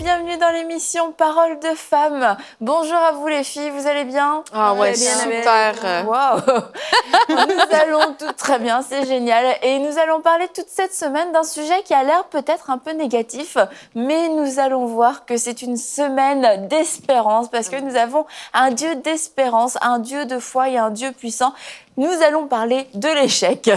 bienvenue dans l'émission Paroles de femmes. Bonjour à vous les filles, vous allez bien? Ah ouais, super. Wow. Nous allons tout très bien, c'est génial. Et nous allons parler toute cette semaine d'un sujet qui a l'air peut-être un peu négatif, mais nous allons voir que c'est une semaine d'espérance parce que nous avons un Dieu d'espérance, un Dieu de foi et un Dieu puissant. Nous allons parler de l'échec.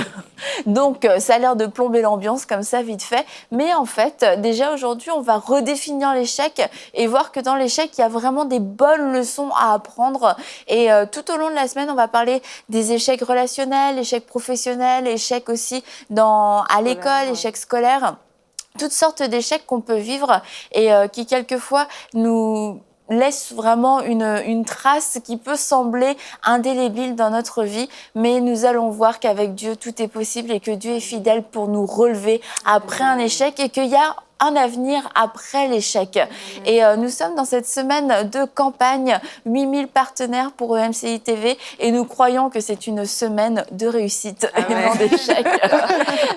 Donc, ça a l'air de plomber l'ambiance comme ça, vite fait. Mais en fait, déjà aujourd'hui, on va redéfinir l'échec et voir que dans l'échec, il y a vraiment des bonnes leçons à apprendre. Et tout au long de la semaine, on va parler des échecs relationnels, échecs professionnels, échecs aussi à l'école, échecs scolaires. Toutes sortes d'échecs qu'on peut vivre et qui, quelquefois, nous laisse vraiment une trace qui peut sembler indélébile dans notre vie, mais nous allons voir qu'avec Dieu, tout est possible et que Dieu est fidèle pour nous relever après un échec et qu'il y a un avenir après l'échec. Et nous sommes dans cette semaine de campagne, 8000 partenaires pour EMCI TV et nous croyons que c'est une semaine de réussite et non d'échec.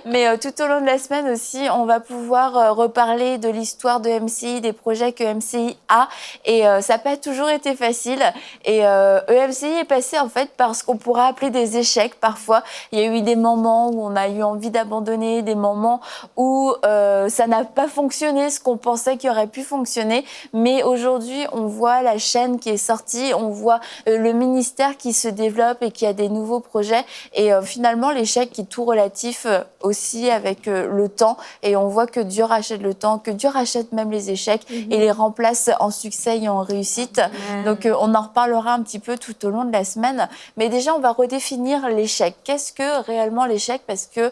Mais tout au long de la semaine aussi, on va pouvoir reparler de l'histoire de EMCI, des projets que EMCI a et ça n'a pas toujours été facile. Et EMCI est passé en fait par ce qu'on pourrait appeler des échecs parfois. Il y a eu des moments où on a eu envie d'abandonner, des moments où ça n'a pas fonctionné, ce qu'on pensait qu'il aurait pu fonctionner. Mais aujourd'hui, on voit la chaîne qui est sortie, on voit le ministère qui se développe et qui a des nouveaux projets. Et finalement, l'échec est tout relatif aussi avec le temps. Et on voit que Dieu rachète le temps, que Dieu rachète même les échecs et les remplace en succès et en réussite. Donc, on en reparlera un petit peu tout au long de la semaine. Mais déjà, on va redéfinir l'échec. Qu'est-ce que réellement l'échec? Parce que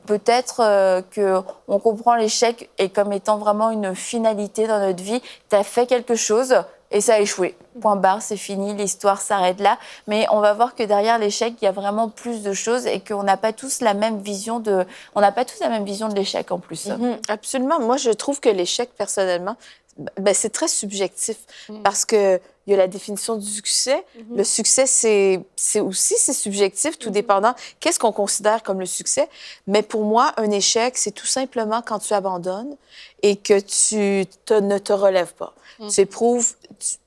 peut-être qu'on comprend l'échec et comme étant vraiment une finalité dans notre vie. Tu as fait quelque chose et ça a échoué. Point barre, c'est fini, l'histoire s'arrête là. Mais on va voir que derrière l'échec, il y a vraiment plus de choses et qu'on n'a pas tous la même vision de l'échec en plus. Absolument. Moi, je trouve que l'échec, personnellement, c'est très subjectif parce que il y a la définition du succès. Le succès, c'est aussi subjectif, tout dépendant. Qu'est-ce qu'on considère comme le succès? Mais pour moi, un échec, c'est tout simplement quand tu abandonnes et que ne te relèves pas. Tu éprouves,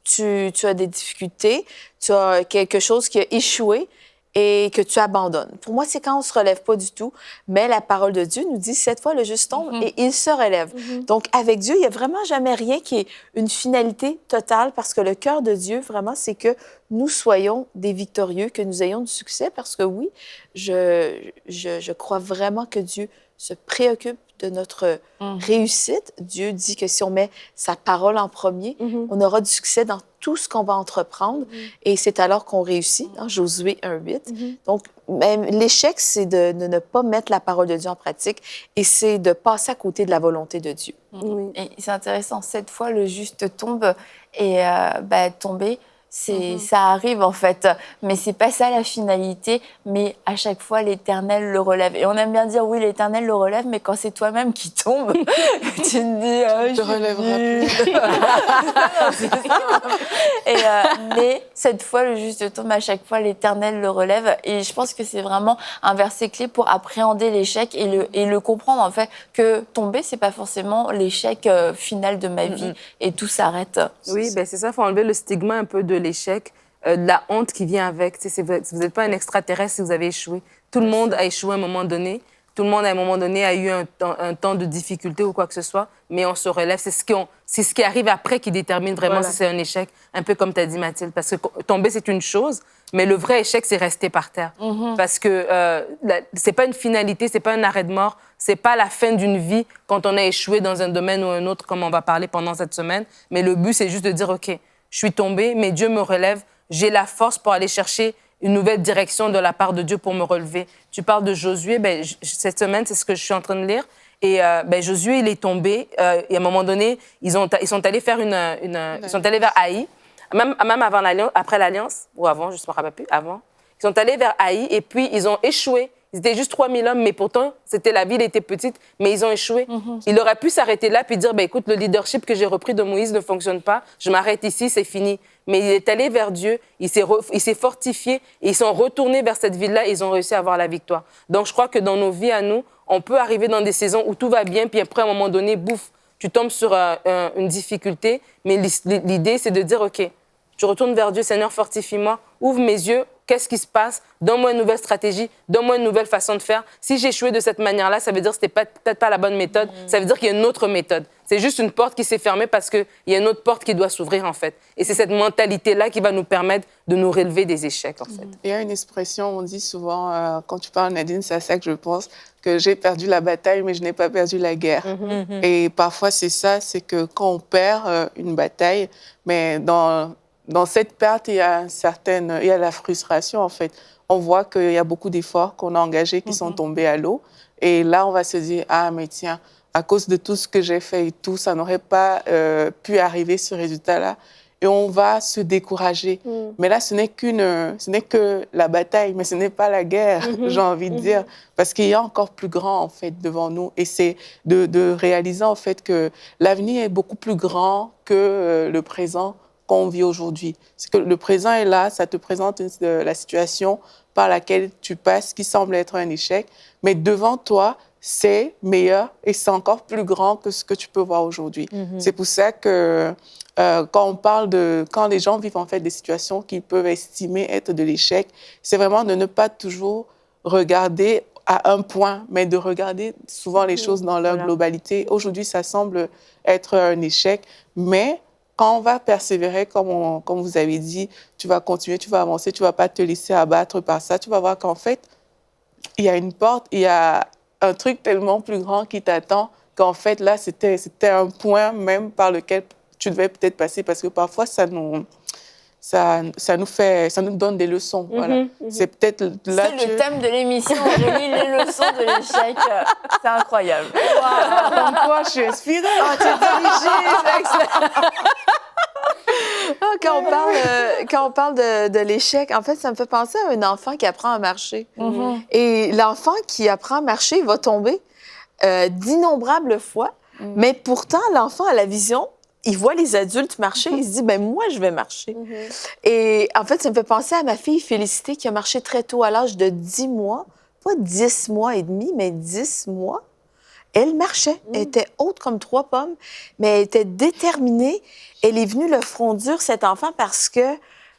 tu as des difficultés, tu as quelque chose qui a échoué et que tu abandonnes. Pour moi, c'est quand on ne se relève pas du tout. Mais la parole de Dieu nous dit, 7 fois, le juste tombe et il se relève. Donc, avec Dieu, il n'y a vraiment jamais rien qui est une finalité totale parce que le cœur de Dieu, vraiment, c'est que nous soyons des victorieux, que nous ayons du succès parce que oui, je crois vraiment que Dieu se préoccupe de notre réussite. Dieu dit que si on met sa parole en premier, on aura du succès dans tout ce qu'on va entreprendre et c'est alors qu'on réussit. Josué 1:8. Donc, même l'échec, c'est de ne pas mettre la parole de Dieu en pratique et c'est de passer à côté de la volonté de Dieu. Et c'est intéressant, 7 fois le juste tombe et tomber, ça arrive en fait, mais c'est pas ça la finalité, mais à chaque fois l'Éternel le relève. Et on aime bien dire oui, l'Éternel le relève, mais quand c'est toi-même qui tombes, tu te dis Je te relèveras plus. Mais cette fois le juste tombe, à chaque fois l'Éternel le relève. Et je pense que c'est vraiment un verset clé pour appréhender l'échec et le comprendre en fait que tomber c'est pas forcément l'échec final de ma vie et tout s'arrête. Oui, c'est ça, il faut enlever le stigma un peu de l'échec, de la honte qui vient avec. Vous n'êtes pas un extraterrestre si vous avez échoué. Tout le monde a échoué à un moment donné. Tout le monde, à un moment donné, a eu un temps de difficulté ou quoi que ce soit, mais on se relève. C'est ce qui arrive après qui détermine vraiment si c'est un échec, un peu comme tu as dit, Mathilde. Parce que tomber, c'est une chose, mais le vrai échec, c'est rester par terre. Parce que c'est pas une finalité, c'est pas un arrêt de mort, c'est pas la fin d'une vie quand on a échoué dans un domaine ou un autre, comme on va parler pendant cette semaine. Mais le but, c'est juste de dire, OK, je suis tombée, mais Dieu me relève. J'ai la force pour aller chercher une nouvelle direction de la part de Dieu pour me relever. Tu parles de Josué, cette semaine, c'est ce que je suis en train de lire. Et Josué, il est tombé. Et à un moment donné, ils sont allés faire ils sont allés vers Haï, même avant après l'Alliance, ou avant, je ne me rappelle plus, avant. Ils sont allés vers Haï et puis ils ont échoué. Ils étaient juste 3000 hommes, mais pourtant, la ville était petite, mais ils ont échoué. Il aurait pu s'arrêter là puis dire, écoute, le leadership que j'ai repris de Moïse ne fonctionne pas, je m'arrête ici, c'est fini. Mais il est allé vers Dieu, il s'est fortifié, et ils sont retournés vers cette ville-là et ils ont réussi à avoir la victoire. Donc, je crois que dans nos vies à nous, on peut arriver dans des saisons où tout va bien, puis après, à un moment donné, bouf, tu tombes sur une difficulté, mais l'idée, c'est de dire, OK, je retourne vers Dieu, Seigneur, fortifie-moi, ouvre mes yeux, qu'est-ce qui se passe? Donne-moi une nouvelle stratégie, donne-moi une nouvelle façon de faire. Si j'ai échoué de cette manière-là, ça veut dire que ce n'était peut-être pas la bonne méthode. Ça veut dire qu'il y a une autre méthode. C'est juste une porte qui s'est fermée parce qu'il y a une autre porte qui doit s'ouvrir, en fait. Et c'est cette mentalité-là qui va nous permettre de nous relever des échecs, en fait. Il y a une expression, on dit souvent, quand tu parles, Nadine, c'est à ça que je pense, que j'ai perdu la bataille, mais je n'ai pas perdu la guerre. Et parfois, c'est ça, c'est que quand on perd une bataille, mais dans cette perte, il y a la frustration, en fait. On voit qu'il y a beaucoup d'efforts qu'on a engagés qui sont tombés à l'eau. Et là, on va se dire, ah, mais tiens, à cause de tout ce que j'ai fait et tout, ça n'aurait pas pu arriver, ce résultat-là. Et on va se décourager. Mais là, ce n'est que la bataille, mais ce n'est pas la guerre, j'ai envie de dire. Parce qu'il y a encore plus grand, en fait, devant nous. Et c'est de réaliser, en fait, que l'avenir est beaucoup plus grand que le présent qu'on vit aujourd'hui. C'est que le présent est là, ça te présente la situation par laquelle tu passes, qui semble être un échec, mais devant toi, c'est meilleur et c'est encore plus grand que ce que tu peux voir aujourd'hui. C'est pour ça que quand les gens vivent en fait des situations qu'ils peuvent estimer être de l'échec, c'est vraiment de ne pas toujours regarder à un point, mais de regarder souvent les choses dans leur globalité. Aujourd'hui, ça semble être un échec, mais quand on va persévérer, comme vous avez dit, tu vas continuer, tu vas avancer, tu ne vas pas te laisser abattre par ça. Tu vas voir qu'en fait, il y a une porte, il y a un truc tellement plus grand qui t'attend qu'en fait, là, c'était un point même par lequel tu devais peut-être passer parce que parfois, ça nous donne des leçons. Voilà. C'est peut-être là c'est le thème de l'émission, Aurélie, les leçons de l'échec. C'est incroyable. Wow. Comme quoi, je suis inspirée. Oh, tu es dirigée, quand on parle de l'échec, en fait, ça me fait penser à un enfant qui apprend à marcher. Et l'enfant qui apprend à marcher, il va tomber d'innombrables fois, mais pourtant, l'enfant a la vision. Il voit les adultes marcher, il se dit, ben moi, je vais marcher. Et en fait, ça me fait penser à ma fille Félicité qui a marché très tôt à l'âge de 10 mois, pas 10 mois et demi, mais 10 mois. Elle marchait, elle était haute comme 3 pommes, mais elle était déterminée. Elle est venue le front dur, cet enfant, parce que,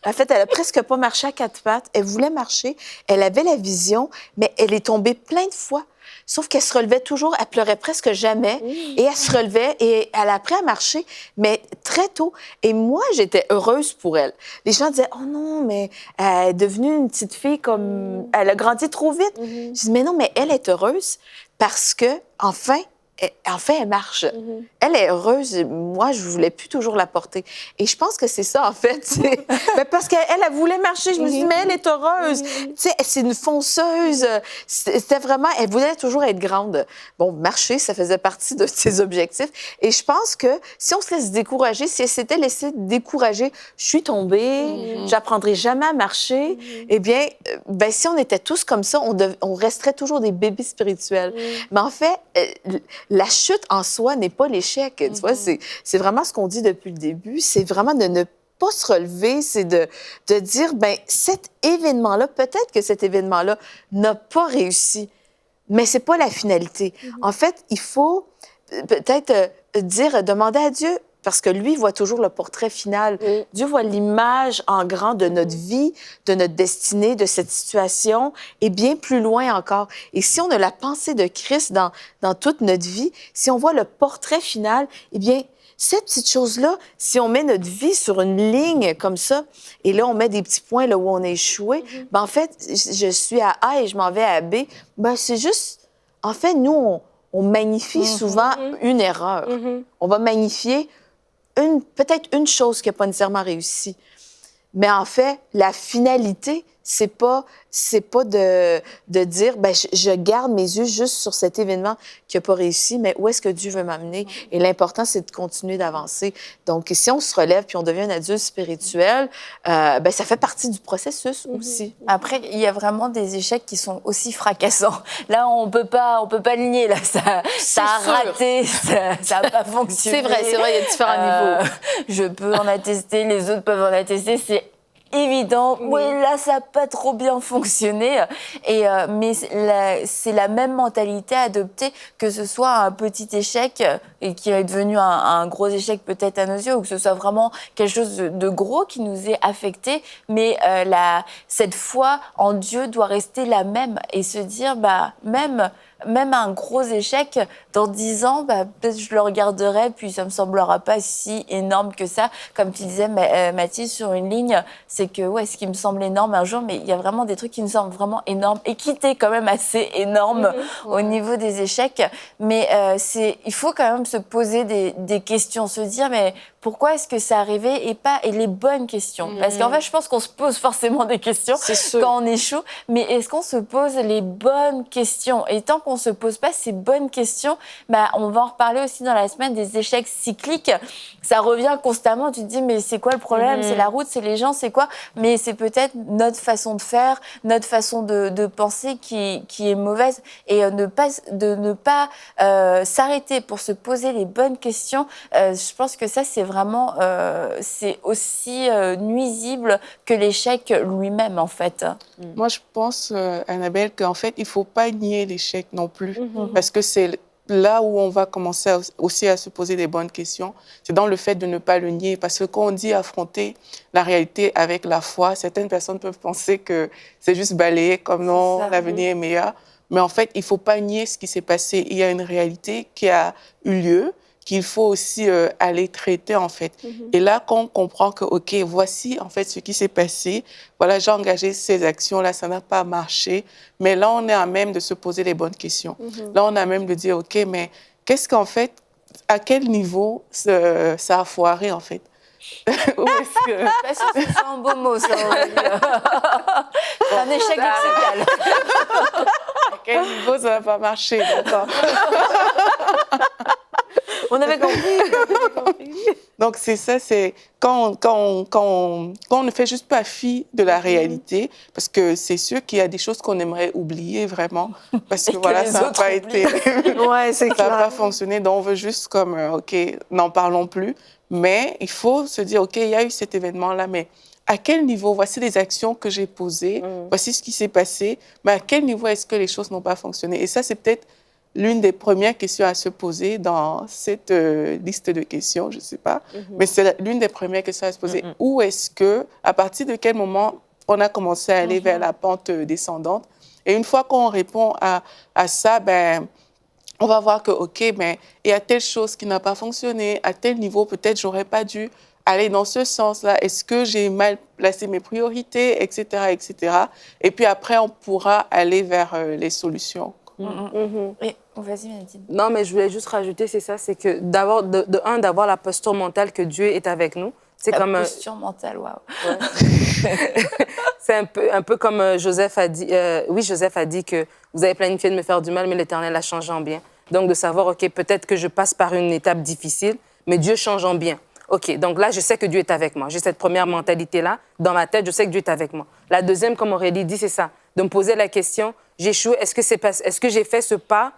en fait, elle a presque pas marché à 4 pattes. Elle voulait marcher, elle avait la vision, mais elle est tombée plein de fois. Sauf qu'elle se relevait toujours, elle pleurait presque jamais, et elle se relevait, et elle a appris à marcher, mais très tôt. Et moi, j'étais heureuse pour elle. Les gens disaient, oh non, mais elle est devenue une petite fille comme... Elle a grandi trop vite. Je dis, mais non, mais elle est heureuse parce que, enfin, elle marche. Elle est heureuse. Moi, je voulais plus toujours la porter. Et je pense que c'est ça, en fait. Mais parce qu'elle elle voulait marcher. Je me suis dit, mais elle est heureuse. Tu sais, c'est une fonceuse. C'était vraiment... Elle voulait toujours être grande. Bon, marcher, ça faisait partie de ses objectifs. Et je pense que si on se laisse décourager, si elle s'était laissée décourager, je suis tombée, j'apprendrai jamais à marcher, eh bien, si on était tous comme ça, on resterait toujours des bébés spirituels. Mais en fait, la chute en soi n'est pas l'échec. Tu vois, c'est vraiment ce qu'on dit depuis le début. C'est vraiment de ne pas se relever, c'est de dire, ben cet événement-là, peut-être que cet événement-là n'a pas réussi, mais c'est pas la finalité. En fait, il faut peut-être demander à Dieu, parce que lui voit toujours le portrait final. Dieu voit l'image en grand de notre vie, de notre destinée, de cette situation, et bien plus loin encore. Et si on a la pensée de Christ dans toute notre vie, si on voit le portrait final, eh bien, cette petite chose-là, si on met notre vie sur une ligne comme ça, et là, on met des petits points là où on a échoué, ben en fait, je suis à A et je m'en vais à B, ben c'est juste... En fait, nous, on magnifie souvent une erreur. On va magnifier peut-être une chose qui n'a pas nécessairement réussi. Mais en fait, la finalité, c'est pas de dire, ben je garde mes yeux juste sur cet événement qui n'a pas réussi, mais où est-ce que Dieu veut m'amener? Et l'important, c'est de continuer d'avancer. Donc, si on se relève puis on devient un adulte spirituel, ça fait partie du processus aussi. Après, il y a vraiment des échecs qui sont aussi fracassants. Là, on peut pas le nier. Là, ça a raté, ça n'a pas fonctionné. C'est vrai, il y a différents niveaux. Je peux en attester, les autres peuvent en attester. C'est évident. Oui, là, ça n'a pas trop bien fonctionné. Mais c'est la même mentalité à adopter, que ce soit un petit échec et qui est devenu un gros échec peut-être à nos yeux, ou que ce soit vraiment quelque chose de gros qui nous ait affecté, mais cette foi en Dieu doit rester la même et se dire, même un gros échec, dans 10 ans, peut-être je le regarderai, puis ça me semblera pas si énorme que ça. Comme tu disais, Mathilde, sur une ligne, c'est que, ce qui me semble énorme un jour, mais il y a vraiment des trucs qui me semblent vraiment énormes et qui étaient quand même assez énormes au niveau des échecs. Mais il faut quand même se poser des questions, se dire, mais pourquoi est-ce que ça arrivait et les bonnes questions. Parce qu'en fait, je pense qu'on se pose forcément des questions quand on échoue, mais est-ce qu'on se pose les bonnes questions? Et tant qu'on ne se pose pas ces bonnes questions, on va en reparler aussi dans la semaine des échecs cycliques. Ça revient constamment, tu te dis, mais c'est quoi le problème? C'est la route, c'est les gens, c'est quoi? Mais c'est peut-être notre façon de faire, notre façon de penser qui est mauvaise. Et de ne pas s'arrêter pour se poser les bonnes questions, je pense que ça, c'est vraiment c'est aussi nuisible que l'échec lui-même, en fait. Moi, je pense, Annabelle, qu'en fait, il ne faut pas nier l'échec non plus, parce que c'est là où on va commencer aussi à se poser des bonnes questions. C'est dans le fait de ne pas le nier, parce que quand on dit affronter la réalité avec la foi, certaines personnes peuvent penser que c'est juste balayer comme non, l'avenir est meilleur. Mais en fait, il ne faut pas nier ce qui s'est passé. Il y a une réalité qui a eu lieu, qu'il faut aussi aller traiter, en fait. Et là, quand on comprend que, OK, voici, en fait, ce qui s'est passé, voilà, j'ai engagé ces actions-là, ça n'a pas marché, mais là, on est à même de se poser les bonnes questions. Là, on est à même de dire, OK, mais qu'est-ce qu'en fait, à quel niveau ça a foiré, en fait? Où est-ce que... C'est un beau mot, ça. C'est un échec lexical. À quel niveau ça n'a pas marché, d'accord? On avait compris. Donc, c'est ça, c'est quand on ne fait juste pas fi de la réalité, parce que c'est sûr qu'il y a des choses qu'on aimerait oublier vraiment, parce que voilà, ça n'a pas été... ça n'a pas fonctionné, donc on veut juste comme, OK, n'en parlons plus. Mais il faut se dire, OK, il y a eu cet événement-là, mais à quel niveau, voici les actions que j'ai posées, voici ce qui s'est passé, mais à quel niveau est-ce que les choses n'ont pas fonctionné? Et ça, c'est peut-être l'une des premières questions à se poser dans cette liste de questions, je ne sais pas, mais c'est l'une des premières questions à se poser. Où est-ce que, à partir de quel moment on a commencé à aller vers la pente descendante? Et une fois qu'on répond à ça, on va voir que, OK, mais il y a telle chose qui n'a pas fonctionné, à tel niveau, peut-être j'aurais pas dû aller dans ce sens-là. Est-ce que j'ai mal placé mes priorités, etc., etc. Et puis après, on pourra aller vers les solutions. Et, vas-y, Nadine. Non, mais je voulais juste rajouter, c'est ça, c'est que d'avoir la posture mentale que Dieu est avec nous. C'est comme la posture mentale, waouh. Ouais. C'est un peu comme Joseph a dit. Joseph a dit que vous avez planifié de me faire du mal, mais l'Éternel a changé en bien. Donc, de savoir, OK, peut-être que je passe par une étape difficile, mais Dieu change en bien. OK, donc là, je sais que Dieu est avec moi. J'ai cette première mentalité-là. Dans ma tête, je sais que Dieu est avec moi. La deuxième, comme Aurélie dit, c'est ça. De me poser la question, j'ai échoué, est-ce que j'ai fait ce pas,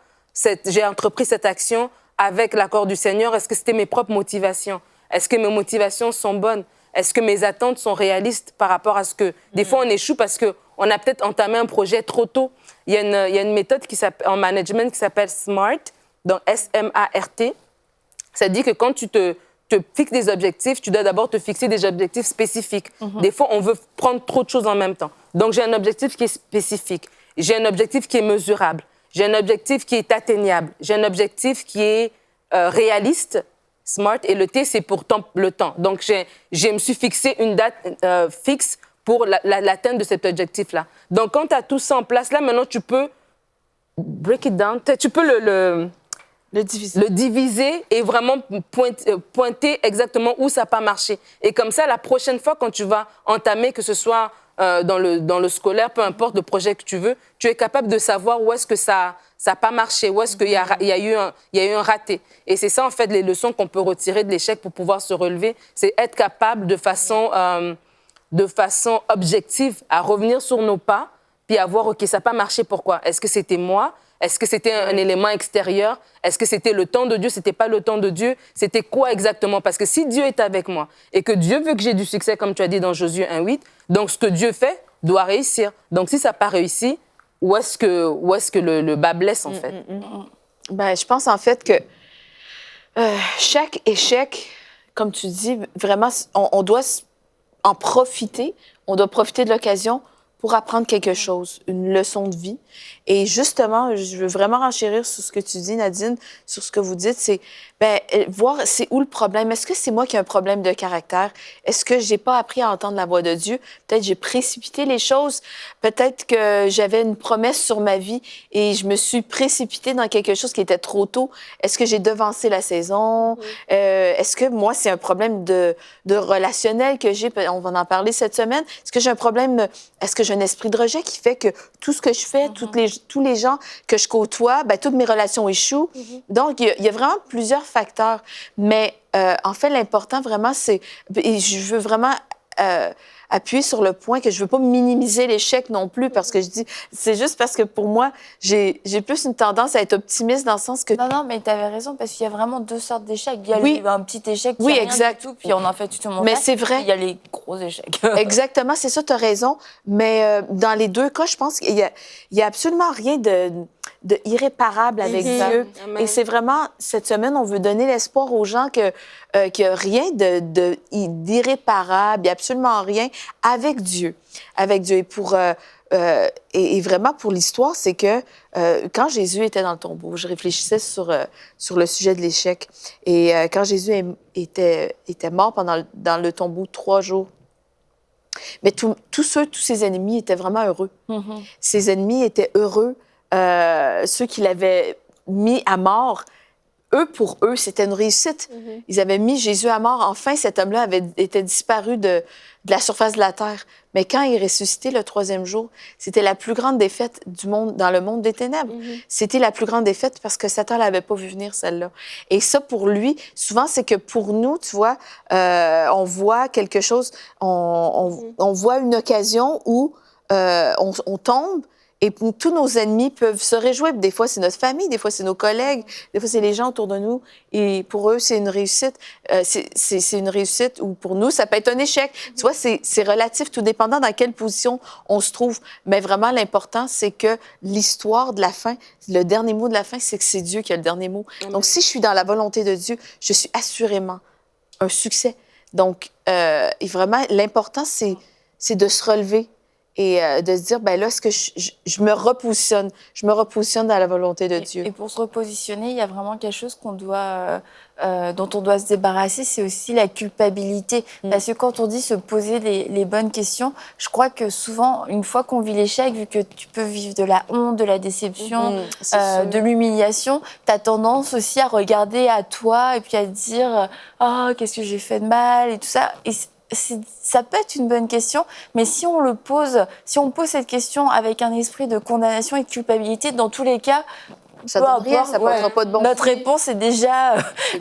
j'ai entrepris cette action avec l'accord du Seigneur? Est-ce que c'était mes propres motivations? Est-ce que mes motivations sont bonnes? Est-ce que mes attentes sont réalistes par rapport à ce que... Des fois, on échoue parce qu'on a peut-être entamé un projet trop tôt. Il y a une méthode en management qui s'appelle SMART, donc S-M-A-R-T. Ça dit que quand tu te fixes des objectifs, tu dois d'abord te fixer des objectifs spécifiques. Des fois, on veut prendre trop de choses en même temps. Donc, j'ai un objectif qui est spécifique. J'ai un objectif qui est mesurable. J'ai un objectif qui est atteignable. J'ai un objectif qui est réaliste, SMART, et le T, c'est pour le temps. Donc, je me suis fixé une date fixe pour l'atteinte de cet objectif-là. Donc, quand tu as tout ça en place, là, maintenant, tu peux break it down. Tu peux le diviser et vraiment pointer exactement où ça n'a pas marché. Et comme ça, la prochaine fois, quand tu vas entamer, que ce soit dans le scolaire, peu importe le projet que tu veux, tu es capable de savoir où est-ce que ça n'a pas marché, où est-ce qu'il y a eu un raté. Et c'est ça, en fait, les leçons qu'on peut retirer de l'échec pour pouvoir se relever, c'est être capable de façon objective à revenir sur nos pas, puis à voir, OK, ça n'a pas marché, pourquoi? Est-ce que c'était moi? Est-ce que c'était un élément extérieur? Est-ce que c'était le temps de Dieu? C'était pas le temps de Dieu? C'était quoi exactement? Parce que si Dieu est avec moi et que Dieu veut que j'ai du succès, comme tu as dit dans Josué 1:8, donc ce que Dieu fait doit réussir. Donc si ça n'a pas réussi, où est-ce que le bas blesse en fait? Je pense en fait que Chaque échec, comme tu dis, vraiment, on doit en profiter. On doit profiter de l'occasion pour apprendre quelque chose, une leçon de vie. Et justement, je veux vraiment renchérir sur ce que tu dis, Nadine, sur ce que vous dites, c'est voir c'est où le problème. Est-ce que c'est moi qui ai un problème de caractère? Est-ce que j'ai pas appris à entendre la voix de Dieu? Peut-être j'ai précipité les choses. Peut-être que j'avais une promesse sur ma vie et je me suis précipitée dans quelque chose qui était trop tôt. Est-ce que j'ai devancé la saison? Est-ce que moi, c'est un problème de relationnel que j'ai? On va en parler cette semaine. Est-ce que j'ai un problème? Est-ce que j'ai un esprit de rejet qui fait que tout ce que je fais, tous les gens que je côtoie, toutes mes relations échouent? Donc, il y a vraiment plusieurs facteurs. Mais en fait, l'important vraiment, c'est... Et je veux vraiment appuyer sur le point que je veux pas minimiser l'échec non plus, parce que je dis... C'est juste parce que pour moi, j'ai plus une tendance à être optimiste dans le sens que... Non, mais tu avais raison, parce qu'il y a vraiment deux sortes d'échecs. Il y a un petit échec qui oui, a rien exact. du tout, puis on en fait tout le monde. Mais c'est vrai. Il y a les gros échecs. Exactement, c'est ça, tu as raison. Mais dans les deux cas, je pense qu'il y a absolument rien de irréparable avec Dieu. Amen. Et c'est vraiment, cette semaine, on veut donner l'espoir aux gens qu'il n'y a rien d'irréparable, il n'y a absolument rien avec Dieu. Avec Dieu. Et vraiment, pour l'histoire, c'est que quand Jésus était dans le tombeau, je réfléchissais sur le sujet de l'échec. Et quand Jésus était mort dans le tombeau 3 jours, mais tous ses ennemis étaient vraiment heureux. Ses ennemis étaient heureux. Ceux qui l'avaient mis à mort, pour eux, c'était une réussite. Ils avaient mis Jésus à mort. Enfin, cet homme-là était disparu de la surface de la terre. Mais quand il est ressuscité le 3e jour, c'était la plus grande défaite du monde, dans le monde des ténèbres. C'était la plus grande défaite parce que Satan l'avait pas vu venir, celle-là. Et ça, pour lui, souvent, c'est que pour nous, tu vois, on voit quelque chose, on voit une occasion où on tombe. Et tous nos ennemis peuvent se réjouir. Des fois, c'est notre famille, des fois, c'est nos collègues, des fois, c'est les gens autour de nous. Et pour eux, c'est une réussite. C'est une réussite ou pour nous, ça peut être un échec. Tu vois, c'est relatif, tout dépendant dans quelle position on se trouve. Mais vraiment, l'important, c'est que l'histoire de la fin, le dernier mot de la fin, c'est que c'est Dieu qui a le dernier mot. Amen. Donc, si je suis dans la volonté de Dieu, je suis assurément un succès. Donc, et vraiment, l'important, c'est de se relever. Et de se dire, là, est-ce que je me repositionne? Je me repositionne dans la volonté de Dieu. Et pour se repositionner, il y a vraiment quelque chose dont on doit se débarrasser, c'est aussi la culpabilité. Parce que quand on dit se poser les bonnes questions, je crois que souvent, une fois qu'on vit l'échec, vu que tu peux vivre de la honte, de la déception, de l'humiliation, tu as tendance aussi à regarder à toi et puis à te dire « Oh, qu'est-ce que j'ai fait de mal ?» et tout ça. Et ça peut être une bonne question, mais si on pose cette question avec un esprit de condamnation et de culpabilité, dans tous les cas, ça ne portera pas de bon notre réponse est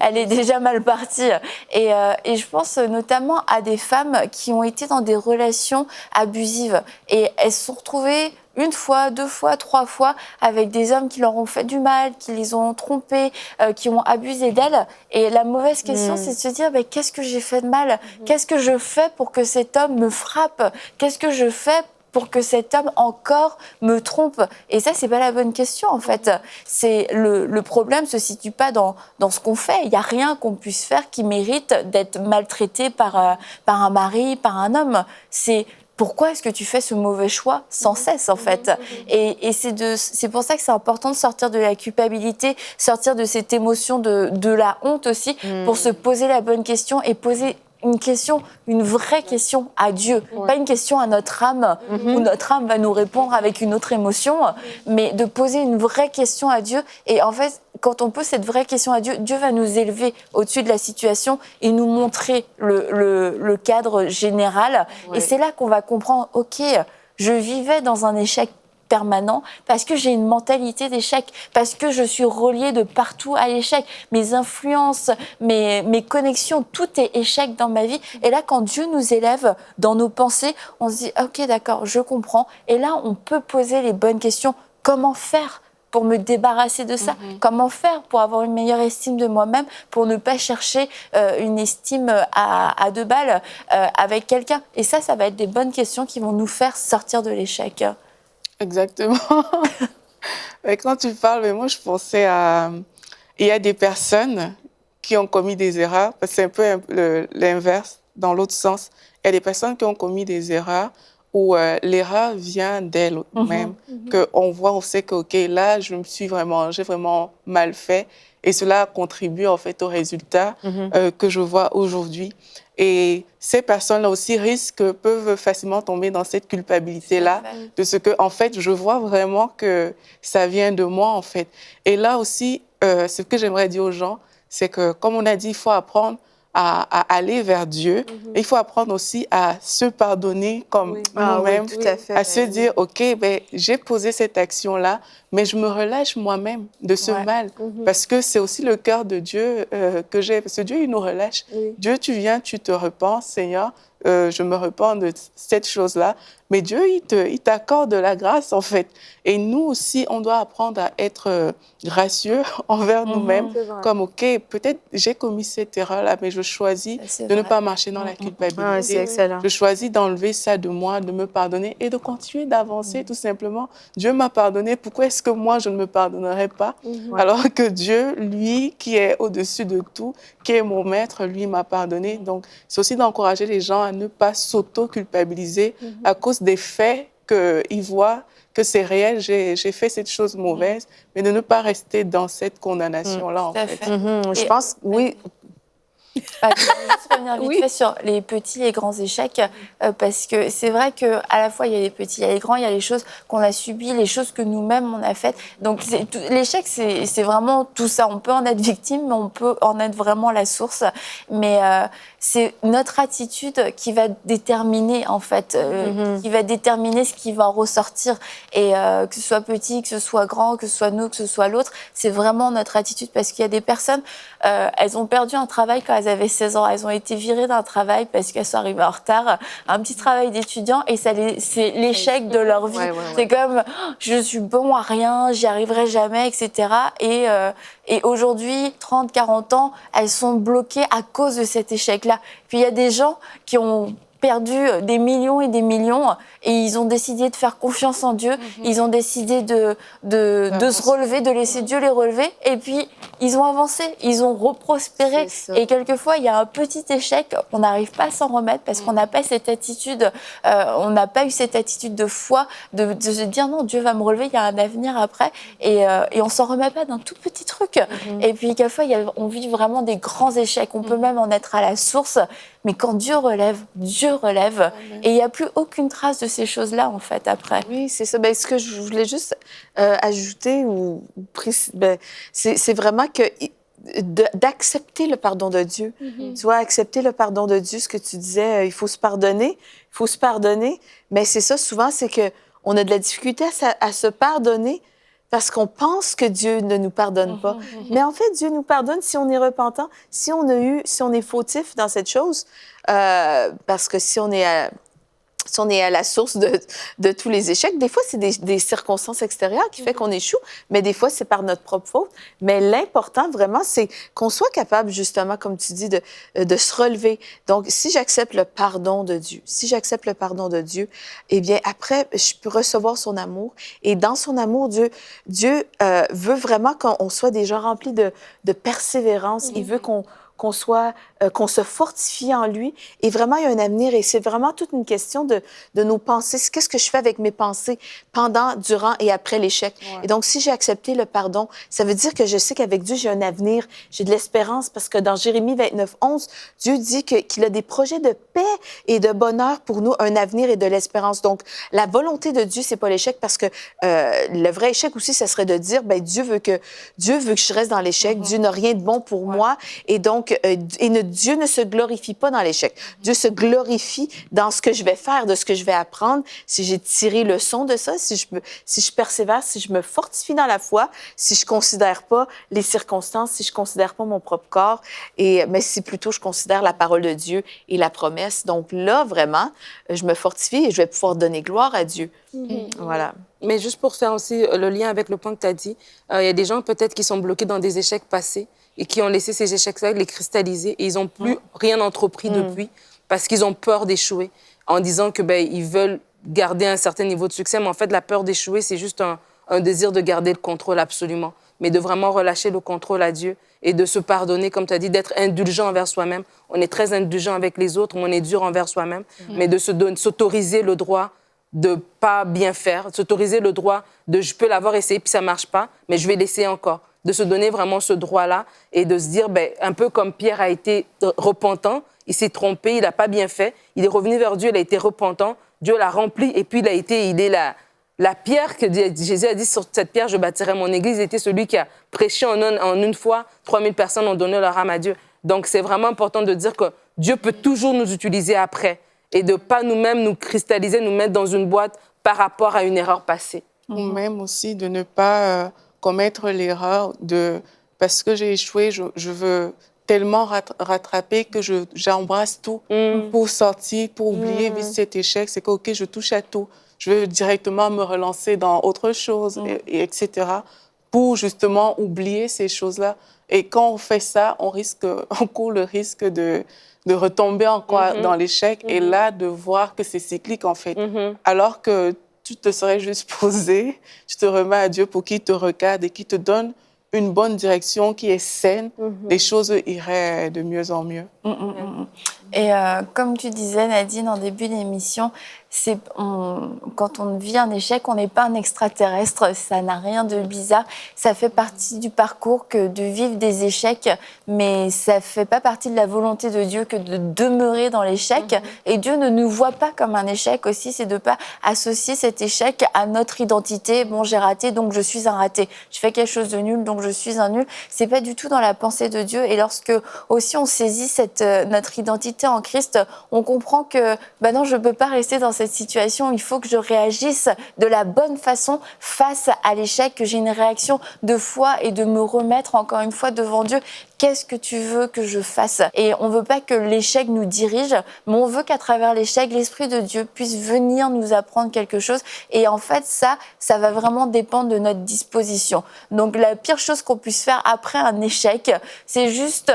elle est déjà mal partie. Et je pense notamment à des femmes qui ont été dans des relations abusives et elles se sont retrouvées 1 fois, 2 fois, 3 fois avec des hommes qui leur ont fait du mal, qui les ont trompées, qui ont abusé d'elles. Et la mauvaise question, c'est de se dire qu'est-ce que j'ai fait de mal? Qu'est-ce que je fais pour que cet homme me frappe? Qu'est-ce que je fais pour que cet homme encore me trompe? Et ça, c'est pas la bonne question, en fait. C'est le problème se situe pas dans ce qu'on fait. Il y a rien qu'on puisse faire qui mérite d'être maltraité par un mari, par un homme. C'est pourquoi est-ce que tu fais ce mauvais choix sans cesse, en fait? Et c'est pour ça que c'est important de sortir de la culpabilité, sortir de cette émotion de la honte aussi, pour se poser la bonne question et poser une vraie question à Dieu, pas une question à notre âme, où notre âme va nous répondre avec une autre émotion, mais de poser une vraie question à Dieu. Et en fait, quand on pose cette vraie question à Dieu, Dieu va nous élever au-dessus de la situation et nous montrer le cadre général. Oui. Et c'est là qu'on va comprendre, OK, je vivais dans un échec permanent parce que j'ai une mentalité d'échec, parce que je suis reliée de partout à l'échec. Mes influences, mes connexions, tout est échec dans ma vie. Et là, quand Dieu nous élève dans nos pensées, on se dit, OK, d'accord, je comprends. Et là, on peut poser les bonnes questions. Comment faire pour me débarrasser de ça? Comment faire pour avoir une meilleure estime de moi-même, pour ne pas chercher une estime à 2 balles avec quelqu'un? Et ça va être des bonnes questions qui vont nous faire sortir de l'échec. Exactement. Mais quand tu parles, moi, je pensais à... Il y a des personnes qui ont commis des erreurs, parce que c'est un peu l'inverse, dans l'autre sens. Il y a des personnes qui ont commis des erreurs où l'erreur vient d'elles-mêmes, qu'on voit, on sait que, OK, là, j'ai vraiment mal fait, et cela contribue en fait au résultat que je vois aujourd'hui. Et ces personnes-là aussi peuvent facilement tomber dans cette culpabilité-là, de ce que, en fait, je vois vraiment que ça vient de moi, en fait. Et là aussi, ce que j'aimerais dire aux gens, c'est que, comme on a dit, il faut apprendre à aller vers Dieu. Et il faut apprendre aussi à se pardonner comme nous-mêmes, tout à fait. à se dire, OK, j'ai posé cette action-là, mais je me relâche moi-même de ce mal. Parce que c'est aussi le cœur de Dieu que j'ai. Parce que Dieu, il nous relâche. Dieu, tu viens, tu te repens, Seigneur, je me repens de cette chose-là. Mais Dieu, il t'accorde de la grâce, en fait. Et nous aussi, on doit apprendre à être gracieux envers nous-mêmes. Comme, OK, peut-être j'ai commis cette erreur-là, mais je choisis de ne pas marcher dans la culpabilité. C'est excellent. Je choisis d'enlever ça de moi, de me pardonner et de continuer d'avancer, tout simplement. Dieu m'a pardonné. Pourquoi est-ce que moi, je ne me pardonnerais pas? Alors que Dieu, lui, qui est au-dessus de tout, qui est mon maître, lui m'a pardonné. Donc, c'est aussi d'encourager les gens à ne pas s'auto-culpabiliser à cause des faits qu'ils voient que c'est réel, j'ai fait cette chose mauvaise, mais de ne pas rester dans cette condamnation-là, en fait. Je pense, oui. Je vais juste revenir vite fait sur les petits et grands échecs, parce que c'est vrai qu'à la fois, il y a les petits, il y a les grands, il y a les choses qu'on a subies, les choses que nous-mêmes, on a faites. Donc, l'échec, c'est vraiment tout ça. On peut en être victime, mais on peut en être vraiment la source. Mais c'est notre attitude qui va déterminer, en fait, qui va déterminer ce qui va en ressortir. Et que ce soit petit, que ce soit grand, que ce soit nous, que ce soit l'autre, c'est vraiment notre attitude. Parce qu'il y a des personnes, elles ont perdu un travail quand elles avaient 16 ans. Elles ont été virées d'un travail parce qu'elles sont arrivées en retard, un petit travail d'étudiant, et c'est l'échec de leur vie. C'est comme, je suis bon à rien, j'y arriverai jamais, etc. Et aujourd'hui, 30, 40 ans, elles sont bloquées à cause de cet échec-là. Puis il y a des gens qui ont perdu des millions et des millions, et ils ont décidé de faire confiance en Dieu, ils ont décidé de se relever, de laisser Dieu les relever, et puis ils ont avancé, ils ont reprospéré. Et quelquefois, il y a un petit échec, on n'arrive pas à s'en remettre parce qu'on n'a pas cette attitude, on n'a pas eu cette attitude de foi, de se dire non, Dieu va me relever, il y a un avenir après, et on s'en remet pas d'un tout petit truc. Et puis quelquefois, on vit vraiment des grands échecs, on peut même en être à la source, mais quand Dieu relève, et il n'y a plus aucune trace de ces choses-là, en fait, après. Oui, c'est ça. Ce que je voulais juste ajouter, c'est vraiment que d'accepter le pardon de Dieu. Tu vois, accepter le pardon de Dieu, ce que tu disais, il faut se pardonner, mais c'est ça, souvent, c'est qu'on a de la difficulté à se pardonner parce qu'on pense que Dieu ne nous pardonne pas. Mais en fait, Dieu nous pardonne si on est repentant, si on est fautif dans cette chose, parce que si on est à la source de tous les échecs, des fois, c'est des circonstances extérieures qui font qu'on échoue, mais des fois, c'est par notre propre faute. Mais l'important, vraiment, c'est qu'on soit capable, justement, comme tu dis, de se relever. Donc, si j'accepte le pardon de Dieu, eh bien, après, je peux recevoir son amour. Et dans son amour, Dieu veut vraiment qu'on soit des gens remplis de persévérance. Il veut qu'on se fortifie en lui. Et vraiment, il y a un avenir. Et c'est vraiment toute une question de nos pensées. Qu'est-ce que je fais avec mes pensées pendant, durant et après l'échec? Et donc, si j'ai accepté le pardon, ça veut dire que je sais qu'avec Dieu, j'ai un avenir, j'ai de l'espérance. Parce que dans Jérémie 29, 11, Dieu dit qu'il a des projets de paix et de bonheur pour nous, un avenir et de l'espérance. Donc, la volonté de Dieu, c'est pas l'échec, parce que le vrai échec aussi, ça serait de dire, Dieu veut que je reste dans l'échec. Dieu n'a rien de bon pour moi. Et donc, Dieu ne se glorifie pas dans l'échec. Dieu se glorifie dans ce que je vais faire, de ce que je vais apprendre, si j'ai tiré leçon de ça, si je persévère, si je me fortifie dans la foi, si je considère pas les circonstances, si je considère pas mon propre corps, mais si plutôt je considère la parole de Dieu et la promesse. Donc là, vraiment, je me fortifie et je vais pouvoir donner gloire à Dieu. Voilà. Mais juste pour faire aussi le lien avec le point que tu as dit, il y a des gens peut-être qui sont bloqués dans des échecs passés et qui ont laissé ces échecs-là les cristalliser, et ils n'ont plus rien entrepris depuis parce qu'ils ont peur d'échouer, en disant que ils veulent garder un certain niveau de succès, mais en fait, la peur d'échouer, c'est juste un désir de garder le contrôle absolument. mais de vraiment relâcher le contrôle à Dieu et de se pardonner, comme tu as dit, d'être indulgent envers soi-même. On est très indulgent avec les autres, on est dur envers soi-même, mais de s'autoriser le droit de pas bien faire, s'autoriser le droit de je peux l'avoir essayé puis ça marche pas, mais je vais l'essayer encore. De se donner vraiment ce droit-là et de se dire, un peu comme Pierre a été repentant, il s'est trompé, il n'a pas bien fait, il est revenu vers Dieu, il a été repentant, Dieu l'a rempli et puis il est la pierre que Jésus a dit, sur cette pierre je bâtirai mon église, il était celui qui a prêché en une fois, 3000 personnes ont donné leur âme à Dieu. Donc c'est vraiment important de dire que Dieu peut toujours nous utiliser après et de ne pas nous-mêmes nous cristalliser, nous mettre dans une boîte par rapport à une erreur passée. Ou même aussi de ne pas commettre l'erreur de parce que j'ai échoué, je veux tellement rattraper que j'embrasse tout pour sortir, pour oublier vite cet échec. C'est que, OK, je touche à tout. Je veux directement me relancer dans autre chose, etc., pour justement oublier ces choses-là. Et quand on fait ça, on court le risque de retomber encore dans l'échec et là, de voir que c'est cyclique, en fait. Alors que tu te serais juste posé, tu te remets à Dieu pour qu'il te regarde et qu'il te donne une bonne direction qui est saine, les choses iraient de mieux en mieux. Et comme tu disais, Nadine, en début d'émission, quand on vit un échec, on n'est pas un extraterrestre, ça n'a rien de bizarre. Ça fait partie du parcours que de vivre des échecs, mais ça ne fait pas partie de la volonté de Dieu que de demeurer dans l'échec. Et Dieu ne nous voit pas comme un échec aussi, c'est de ne pas associer cet échec à notre identité. Bon, j'ai raté, donc je suis un raté. Je fais quelque chose de nul, donc je suis un nul. Ce n'est pas du tout dans la pensée de Dieu. Et lorsque aussi on saisit notre identité en Christ, on comprend que non, je ne peux pas rester dans cette situation, il faut que je réagisse de la bonne façon face à l'échec, que j'ai une réaction de foi et de me remettre encore une fois devant Dieu. Qu'est-ce que tu veux que je fasse? Et on ne veut pas que l'échec nous dirige, mais on veut qu'à travers l'échec, l'Esprit de Dieu puisse venir nous apprendre quelque chose. Et en fait, ça va vraiment dépendre de notre disposition. Donc la pire chose qu'on puisse faire après un échec, c'est juste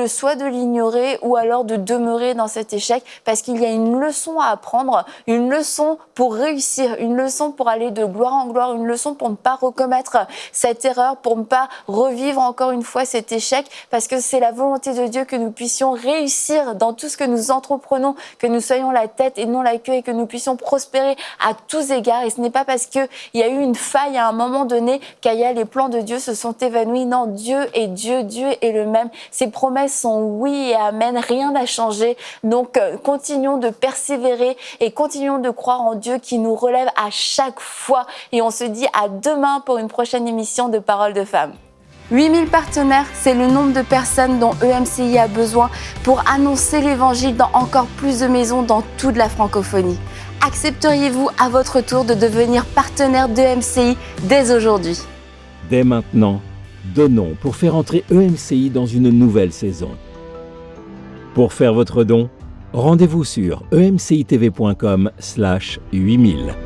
soit de l'ignorer ou alors de demeurer dans cet échec, parce qu'il y a une leçon à apprendre, une leçon pour réussir, une leçon pour aller de gloire en gloire, une leçon pour ne pas recommettre cette erreur, pour ne pas revivre encore une fois cet échec, parce que c'est la volonté de Dieu que nous puissions réussir dans tout ce que nous entreprenons, que nous soyons la tête et non la queue et que nous puissions prospérer à tous égards. Et ce n'est pas parce qu'il y a eu une faille à un moment donné les plans de Dieu se sont évanouis. Non, Dieu est Dieu, Dieu est le même. Ses promesses sont oui et amen, rien n'a changé. Donc continuons de persévérer et continuons de croire en Dieu qui nous relève à chaque fois. Et on se dit à demain pour une prochaine émission de Paroles de Femmes. 8000 partenaires, c'est le nombre de personnes dont EMCI a besoin pour annoncer l'Évangile dans encore plus de maisons dans toute la francophonie. Accepteriez-vous à votre tour de devenir partenaire d'EMCI dès aujourd'hui? Dès maintenant, donnons pour faire entrer EMCI dans une nouvelle saison. Pour faire votre don, rendez-vous sur emcitv.com/8000.